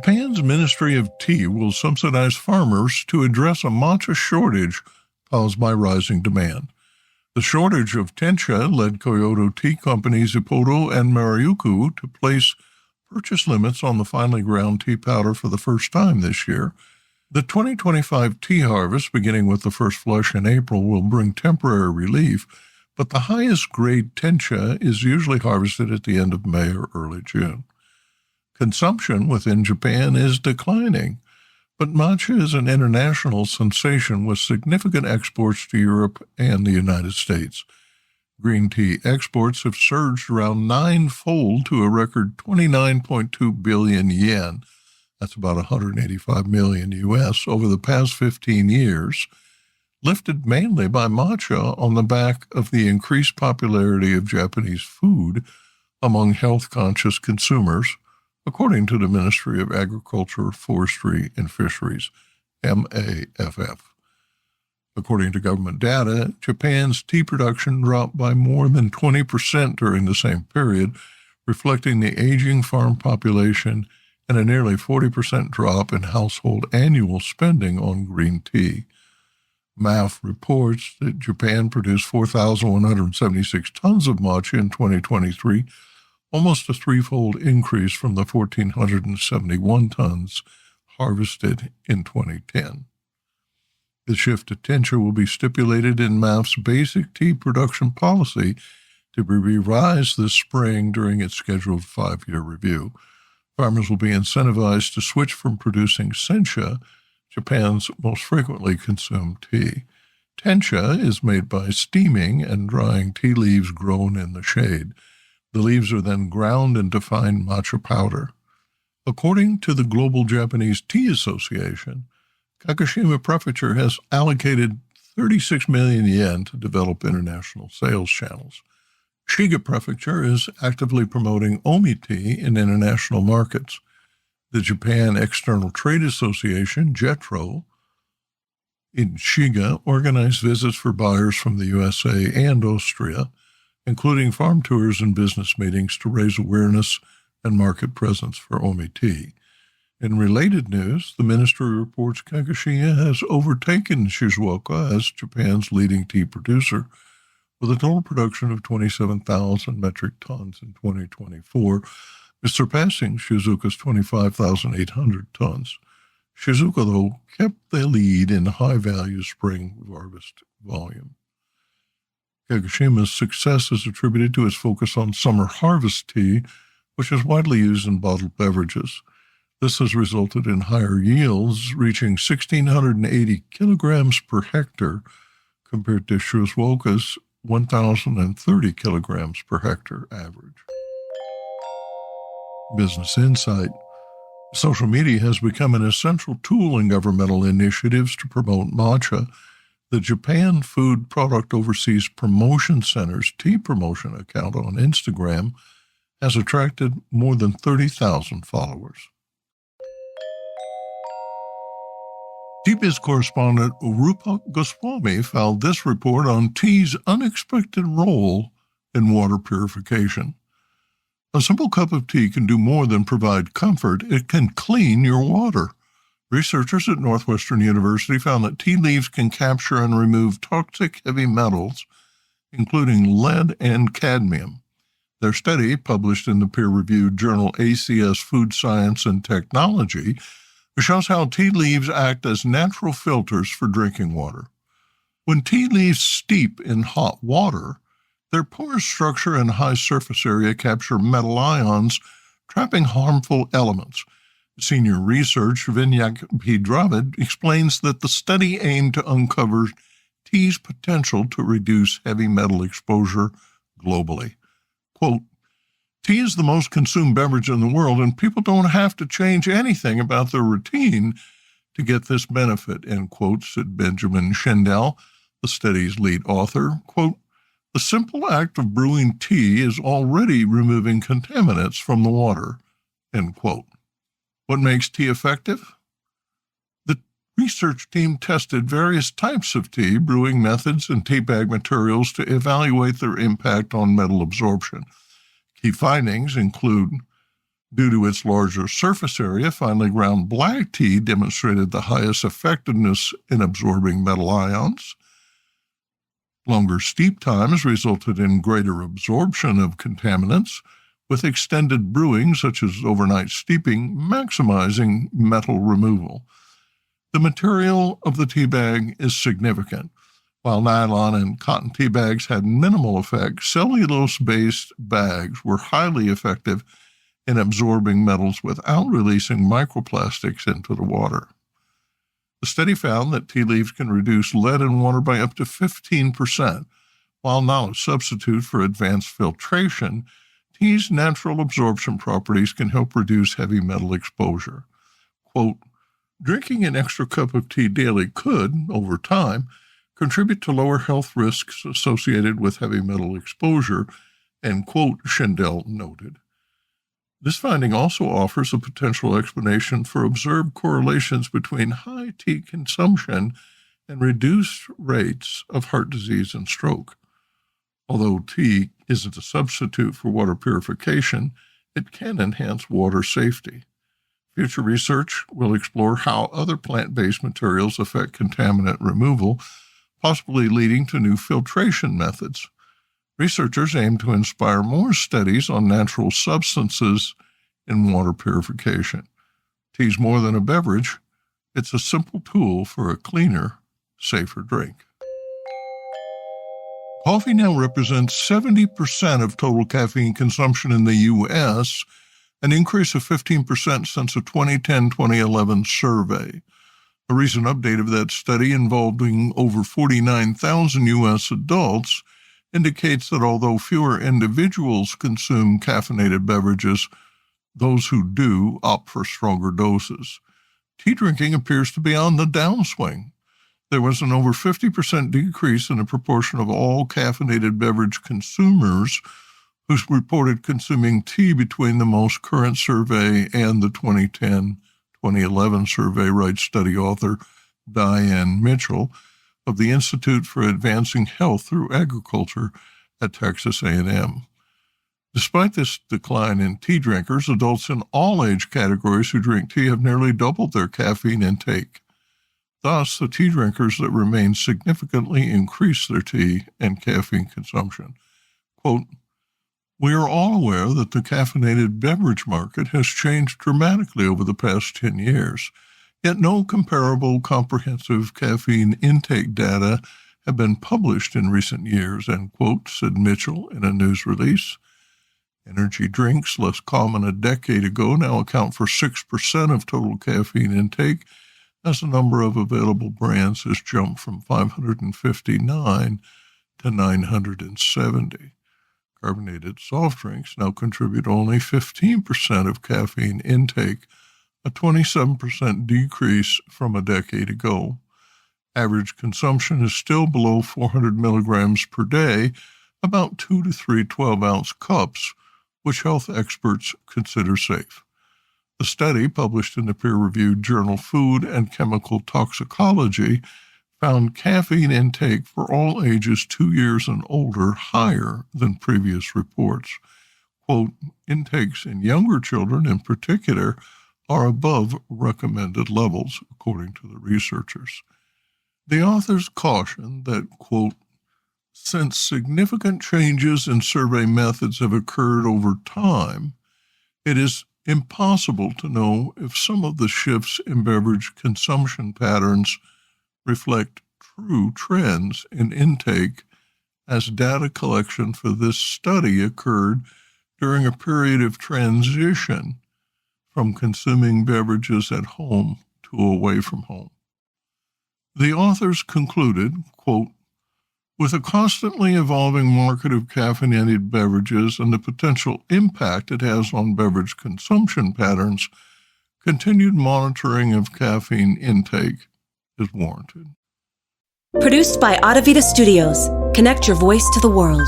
Japan's Ministry of Tea will subsidize farmers to address a matcha shortage caused by rising demand. The shortage of tencha led Kyoto tea companies Ippodo and Maruyuku to place purchase limits on the finely ground tea powder for the first time this year. The 2025 tea harvest, beginning with the first flush in April, will bring temporary relief, but the highest grade tencha is usually harvested at the end of May or early June. Consumption within Japan is declining, but matcha is an international sensation with significant exports to Europe and the United States. Green tea exports have surged around ninefold to a record 29.2 billion yen. That's about 185 million US over the past 15 years, lifted mainly by matcha on the back of the increased popularity of Japanese food among health-conscious consumers, according to the Ministry of Agriculture, Forestry, and Fisheries, MAFF. According to government data, Japan's tea production dropped by more than 20% during the same period, reflecting the aging farm population and a nearly 40% drop in household annual spending on green tea. MAFF reports that Japan produced 4,176 tons of matcha in 2023, almost a threefold increase from the 1,471 tons harvested in 2010. The shift to tencha will be stipulated in MAFF's basic tea production policy to be revised this spring during its scheduled 5-year review. Farmers will be incentivized to switch from producing sencha, Japan's most frequently consumed tea. Tencha is made by steaming and drying tea leaves grown in the shade. The leaves are then ground into fine matcha powder. According to the Global Japanese Tea Association, Kagoshima Prefecture has allocated 36 million yen to develop international sales channels. Shiga Prefecture is actively promoting Omi tea in international markets. The Japan External Trade Association, JETRO, in Shiga organized visits for buyers from the USA and Austria, including farm tours and business meetings to raise awareness and market presence for Omi tea. In related news, the ministry reports Kagoshima has overtaken Shizuoka as Japan's leading tea producer, with a total production of 27,000 metric tons in 2024, surpassing Shizuoka's 25,800 tons. Shizuoka, though, kept the lead in high-value spring harvest volume. Kagoshima's success is attributed to its focus on summer harvest tea, which is widely used in bottled beverages. This has resulted in higher yields, reaching 1,680 kilograms per hectare, compared to Shizuoka's 1,030 kilograms per hectare average. Business Insight. Social media has become an essential tool in governmental initiatives to promote matcha. The Japan Food Product Overseas Promotion Center's tea promotion account on Instagram has attracted more than 30,000 followers. TBIZ correspondent Rupa Goswami found this report on tea's unexpected role in water purification. A simple cup of tea can do more than provide comfort. It can clean your water. Researchers at Northwestern University found that tea leaves can capture and remove toxic heavy metals, including lead and cadmium. Their study, published in the peer-reviewed journal ACS Food Science and Technology, shows how tea leaves act as natural filters for drinking water. When tea leaves steep in hot water, their porous structure and high surface area capture metal ions, trapping harmful elements. Senior researcher Vinyak P. Dravid explains that the study aimed to uncover tea's potential to reduce heavy metal exposure globally. Quote, tea is the most consumed beverage in the world, and people don't have to change anything about their routine to get this benefit, end quote, said Benjamin Schendel, the study's lead author. Quote, the simple act of brewing tea is already removing contaminants from the water, end quote. What makes tea effective? The research team tested various types of tea, brewing methods, and tea bag materials to evaluate their impact on metal absorption. Key findings include Due to its larger surface area, finely ground black tea demonstrated the highest effectiveness in absorbing metal ions. Longer steep times resulted in greater absorption of contaminants, with extended brewing, such as overnight steeping, maximizing metal removal. The material of the tea bag is significant. While nylon and cotton tea bags had minimal effect, cellulose-based bags were highly effective in absorbing metals without releasing microplastics into the water. The study found that tea leaves can reduce lead in water by up to 15%. While not a substitute for advanced filtration, tea's natural absorption properties can help reduce heavy metal exposure. Quote, drinking an extra cup of tea daily could, over time, contribute to lower health risks associated with heavy metal exposure, end quote, Schindel noted. This finding also offers a potential explanation for observed correlations between high tea consumption and reduced rates of heart disease and stroke. Although tea isn't a substitute for water purification, it can enhance water safety. Future research will explore how other plant-based materials affect contaminant removal, possibly leading to new filtration methods. Researchers aim to inspire more studies on natural substances in water purification. Tea's more than a beverage. It's a simple tool for a cleaner, safer drink. Coffee now represents 70% of total caffeine consumption in the U.S., an increase of 15% since a 2010-2011 survey. A recent update of that study involving over 49,000 U.S. adults indicates that although fewer individuals consume caffeinated beverages, those who do opt for stronger doses. Tea drinking appears to be on the downswing. There was an over 50% decrease in the proportion of all caffeinated beverage consumers who reported consuming tea between the most current survey and the 2010-2011 survey, writes study author Diane Mitchell of the Institute for Advancing Health Through Agriculture at Texas A&M. Despite this decline in tea drinkers, adults in all age categories who drink tea have nearly doubled their caffeine intake. Thus, the tea drinkers that remain significantly increase their tea and caffeine consumption. Quote, we are all aware that the caffeinated beverage market has changed dramatically over the past 10 years. Yet no comparable comprehensive caffeine intake data have been published in recent years, end quote, said Mitchell in a news release. Energy drinks, less common a decade ago, now account for 6% of total caffeine intake, as the number of available brands has jumped from 559 to 970. Carbonated soft drinks now contribute only 15% of caffeine intake, a 27% decrease from a decade ago. Average consumption is still below 400 milligrams per day, about 2 to 3 12-ounce cups, which health experts consider safe. The study, published in the peer-reviewed journal Food and Chemical Toxicology, found caffeine intake for all ages 2 years and older higher than previous reports. Quote, intakes in younger children in particular are above recommended levels, according to the researchers. The authors caution that, quote, since significant changes in survey methods have occurred over time, it is impossible to know if some of the shifts in beverage consumption patterns reflect true trends in intake, as data collection for this study occurred during a period of transition from consuming beverages at home to away from home. The authors concluded, quote, with a constantly evolving market of caffeinated beverages and the potential impact it has on beverage consumption patterns, continued monitoring of caffeine intake is warranted. Produced by Audavita Studios. Connect your voice to the world.